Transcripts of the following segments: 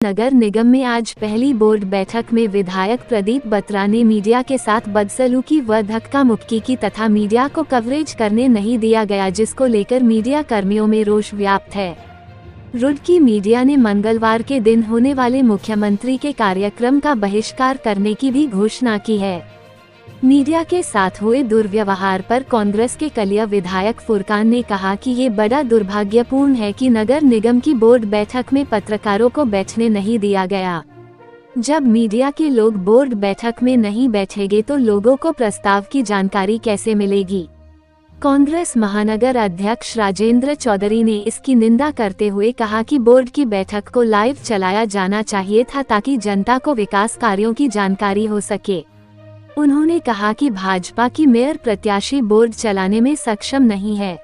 नगर निगम में आज पहली बोर्ड बैठक में विधायक प्रदीप बत्रा ने मीडिया के साथ बदसलूकी व धक्का मुक्की की तथा मीडिया को कवरेज करने नहीं दिया गया, जिसको लेकर मीडिया कर्मियों में रोष व्याप्त है। रुड़की मीडिया ने मंगलवार के दिन होने वाले मुख्यमंत्री के कार्यक्रम का बहिष्कार करने की भी घोषणा की है। मीडिया के साथ हुए दुर्व्यवहार पर कांग्रेस के कलिया विधायक फुरकान ने कहा कि ये बड़ा दुर्भाग्यपूर्ण है कि नगर निगम की बोर्ड बैठक में पत्रकारों को बैठने नहीं दिया गया। जब मीडिया के लोग बोर्ड बैठक में नहीं बैठेंगे तो लोगों को प्रस्ताव की जानकारी कैसे मिलेगी। कांग्रेस महानगर अध्यक्ष राजेंद्र चौधरी ने इसकी निंदा करते हुए कहा कि बोर्ड की बैठक को लाइव चलाया जाना चाहिए था ताकि जनता को विकास कार्यों की जानकारी हो सके। उन्होंने कहा कि भाजपा की मेयर प्रत्याशी बोर्ड चलाने में सक्षम नहीं है।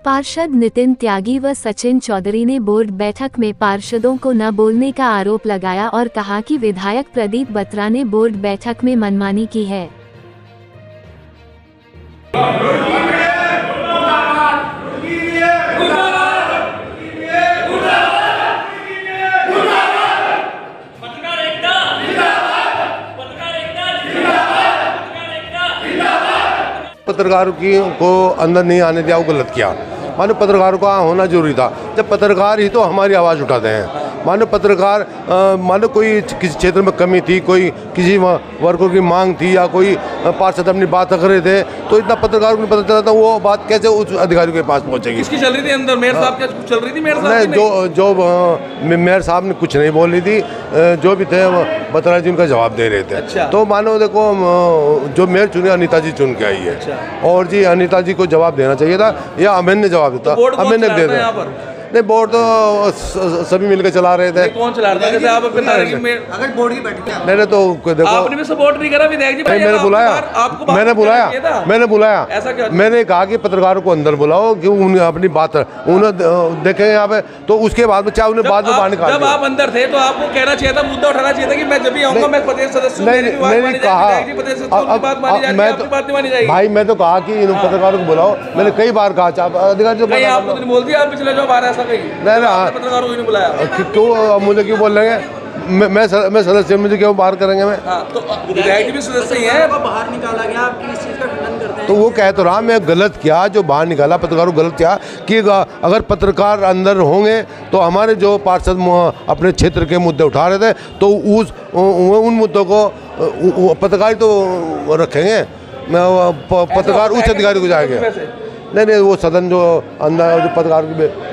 पार्षद नितिन त्यागी व सचिन चौधरी ने बोर्ड बैठक में पार्षदों को न बोलने का आरोप लगाया और कहा कि विधायक प्रदीप बत्रा ने बोर्ड बैठक में मनमानी की है। पत्रकारों को अंदर नहीं आने दिया, वो गलत किया। मानो पत्रकारों का होना जरूरी था, जब पत्रकार ही तो हमारी आवाज़ उठाते हैं। मानो पत्रकार मानो कोई किसी क्षेत्र में कमी थी, कोई किसी वर्गों की मांग थी या कोई पार्षद अपनी बात कर रहे थे, तो इतना पत्रकारों को नहीं पता चला था वो बात कैसे उस अधिकारी के पास पहुंचेगी। किसकी चल रही थी अंदर? मेयर साहब क्या चल रही थी? मेयर साहब जो मेयर साहब ने कुछ नहीं बोल रही थी, जो भी थे बत्रा जी उनका जवाब दे रहे थे। अच्छा। तो मानो देखो जो मेयर चुने अनिता जी चुन के आई है। अच्छा। और जी अनिता जी को जवाब देना चाहिए था या अमेन ने जवाब देता। अमेन ने दे दिया। नहीं, बोर्ड तो सभी मिलकर चला रहे थे। कौन चला रहा था? जैसे आप अपने अगर बोर्ड की बैठक नहीं तो देखो आपने भी सपोर्ट नहीं करा विधायक जी। मैंने बुलाया मैंने बुलाया ऐसा क्या? मैंने कहा कि पत्रकारों को अंदर बुलाओ, क्यों उन्हें अपनी बात उन्हें देखें यहाँ पे, तो उसके बाद में चाहे उन्हें बाद में बाहर निकाल। जब आप अंदर थे तो आपको कहना चाहिए था, मुद्दा उठाना चाहिए था कि मैं जब भी आऊंगा मैं प्रदेश सदस्य नहीं कहा। भाई मैं तो कहा कि पत्रकारों को बुलाओ, मैंने कई बार कहा। अधिकारी आपको बोल दिया आप पिछले जो बार ऐसा पत्रकारों को नहीं बुलाया, क्यों मुझे क्यों बोल रहे हैं? मैं सदस्य, मुझे क्यों बाहर करेंगे? मैं तो विधायक भी सदस्य ही हैं। बाहर निकाला गया, आप किस चीज़ का खंडन करते हैं? तो वो कह तो रहा मैं गलत किया, जो बाहर निकाला पत्रकारों को गलत किया कि अगर पत्रकार अंदर होंगे तो हमारे जो पार्षद अपने क्षेत्र के मुद्दे उठा रहे थे तो उन मुद्दों को पत्रकार तो रखेंगे, पत्रकार उच्च अधिकारी को जाएंगे। नहीं, वो सदन जो अंदर जो पत्रकार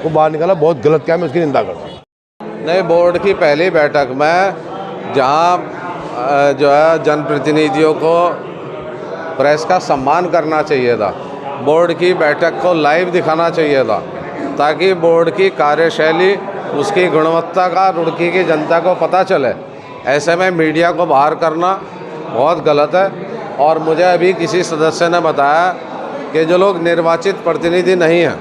को बाहर निकाला बहुत गलत किया, मैं उसकी निंदा करता हूँ। नहीं, बोर्ड की पहली बैठक में जहाँ जो है जनप्रतिनिधियों को प्रेस का सम्मान करना चाहिए था, बोर्ड की बैठक को लाइव दिखाना चाहिए था ताकि बोर्ड की कार्यशैली, उसकी गुणवत्ता का रुड़की की जनता को पता चले। ऐसे में मीडिया को बाहर करना बहुत गलत है। और मुझे अभी किसी सदस्य ने बताया कि जो लोग निर्वाचित प्रतिनिधि नहीं हैं,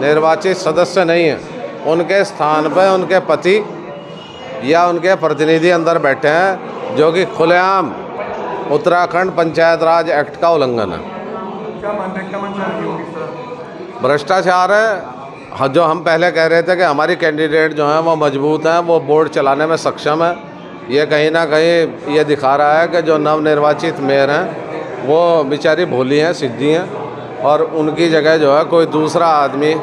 निर्वाचित सदस्य नहीं हैं, उनके स्थान पर उनके पति या उनके प्रतिनिधि अंदर बैठे हैं, जो कि खुलेआम उत्तराखंड पंचायत राज एक्ट का उल्लंघन है। भ्रष्टाचार है। जो हम पहले कह रहे थे कि हमारी कैंडिडेट जो हैं वो मजबूत हैं, वो बोर्ड चलाने में सक्षम है, ये कहीं ना कहीं ये दिखा रहा है कि जो नवनिर्वाचित मेयर हैं वो बेचारी भोली हैं, सिद्धि हैं, और उनकी जगह जो है कोई दूसरा आदमी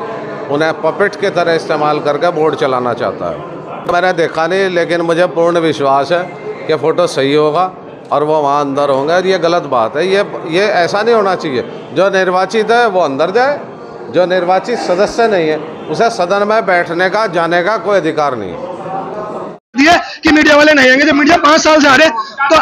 उन्हें पपेट की तरह इस्तेमाल करके बोर्ड चलाना चाहता है। मैंने देखा नहीं, लेकिन मुझे पूर्ण विश्वास है कि फ़ोटो सही होगा और वो वहाँ अंदर होंगे। और ये गलत बात है, ये ऐसा नहीं होना चाहिए। जो निर्वाचित है वो अंदर जाए, जो निर्वाचित सदस्य नहीं है उसे सदन में बैठने का, जाने का कोई अधिकार नहीं है। कि मीडिया वाले नहीं आएंगे। जब मीडिया 5 साल से आ रहे तो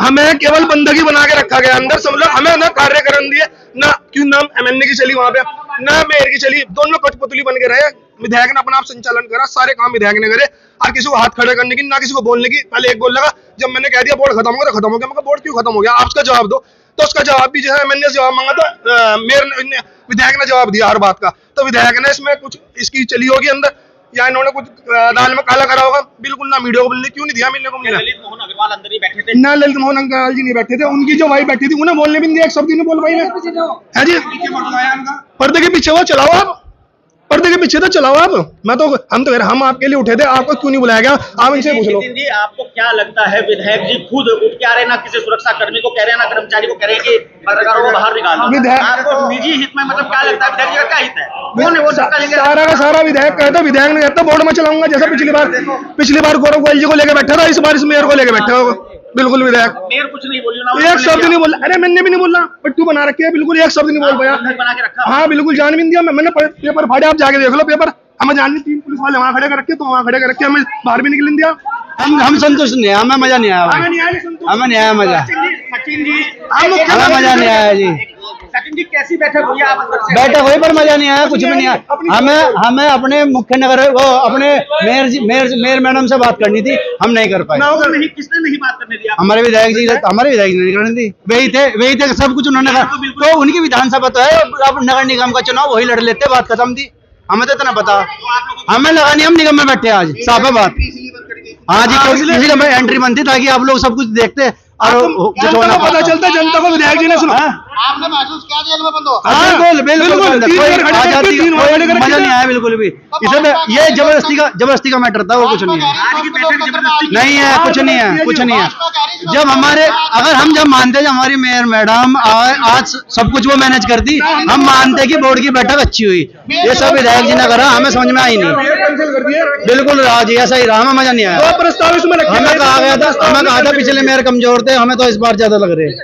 हमें केवल बंदगी बना के रखा गया अंदर, समझ लो। हमें ना कार्यक्रम दिए, ना क्यों नाम एमएनए की चली वहां पे, ना मेयर की चली, दोनों कठपुतली बन के रहे। विधायक ने अपना आप संचालन करा, सारे काम विधायक ने करे, और किसी को हाथ खड़े करने की, ना किसी को बोलने की। पहले एक बोल लगा, जब मैंने कह दिया बोर्ड खत्म हो गया तो खत्म हो गया। मैं बोर्ड क्यों खत्म हो गया, आप उसका जवाब दो। तो उसका जवाब भी जो है एमएनए से जवाब मांगा था, मेयर ने, विधायक ने जवाब दिया हर बात का। तो विधायक ने इसमें कुछ इसकी चली होगी अंदर, या इन्होंने कुछ दाल में काला करा होगा। बिल्कुल ना मीडिया को मिलने क्यों नहीं दिया, मिलने को मिला। ललित मोहन अग्रवाल अंदर ही बैठे थे ना, ललित मोहन अग्रवाल जी नहीं बैठे थे, उनकी जो वाइफ बैठी थी उन्हें बोलने भी नहीं दिया, एक शब्द नहीं बोल पाई है जी। पर्दे के पीछे वो चलाओ आप, पर्दे के पीछे तो चलाओ आप। हम आपके लिए उठे थे, आपको क्यों नहीं बुलाया गया? आप इनसे पूछ लो। नितिन जी, आपको क्या लगता है विधायक जी खुद उठ के आ रहे हैं, ना किसी सुरक्षा कर्मी को कह रहे हैं, ना कर्मचारी को कह रहे हैं कि पत्रकारों को बाहर निकालो? आपको निजी हित में मतलब क्या लगता है विधायक जी का क्या हित है? कौन है वो धक्का लेंगे? सारा का सारा विधायक कहता, विधायक नहीं कहता बोर्ड में चलाऊंगा, जैसा पिछली बार गौरव गोयल जी को लेकर बैठा था, इस बार इस मेयर को लेकर बैठा होगा। बिल्कुल विधायक मेयर कुछ नहीं बोली ना, एक शब्द नहीं बोला। अरे मैंने भी नहीं बोला, पट्टू बना रखे है, बिल्कुल एक शब्द नहीं बोल पाया। बना के रखा। हाँ बिल्कुल जान भी नहीं दिया। मैंने पेपर फाड़े, आप जाके देख लो पेपर। हमें जान नहीं, 3 पुलिस वाले वहाँ खड़े कर रखे, तो वहाँ खड़े कर रखे, हमें बाहर भी निकल दिया। हम संतुष्ट नहीं है, हमें मजा नहीं आया, हमें नहीं आया संतोष। हमें नहीं आया मजा, सचिन जी हमें मजा नहीं आया जी। सचिन जी कैसी बैठक हुई आप अंदर से? बैठक हुई पर मजा नहीं आया, कुछ भी नहीं आया। हमें अपने मुख्य नगर वो अपने मेयर मैडम से बात करनी थी, हम नहीं कर पाए। नहीं, किसने नहीं बात करने दिया? हमारे विधायक जी नहीं करनी थी, वही थे सब कुछ उन्होंने कहा। तो उनकी विधानसभा तो है, अब नगर निगम का चुनाव वही लड़ लेते, बात खत्म थी। हमें तो इतना पता, हमें लगा नहीं हम निगम में बैठे आज, साफ है बात। हाँ जी, इसीलिए हमें एंट्री बंद थी, ताकि आप लोग सब कुछ देखते और पता चलता जनता को। विधायक जी ने सुना, आपने महसूस किया जेल में बंद हो? बिल्कुल मजा नहीं आया बिल्कुल भी। इसमें ये जबरदस्ती का मैटर था, वो कुछ नहीं है। आज की बैठक जबरदस्ती नहीं है, कुछ नहीं है। जब हम मानते जब हमारी मेयर मैडम आज सब कुछ वो मैनेज करती, हम मानते कि बोर्ड की बैठक अच्छी हुई। ये सब विधायक जी ने करा, हमें समझ में आई नहीं। बिल्कुल रहा जी, ऐसा ही रहा, हमें मजा नहीं आया। प्रस्ताव इसमें हमें कहा था पिछले मेयर कमजोर थे, हमें तो इस बार ज्यादा लग रहे हैं।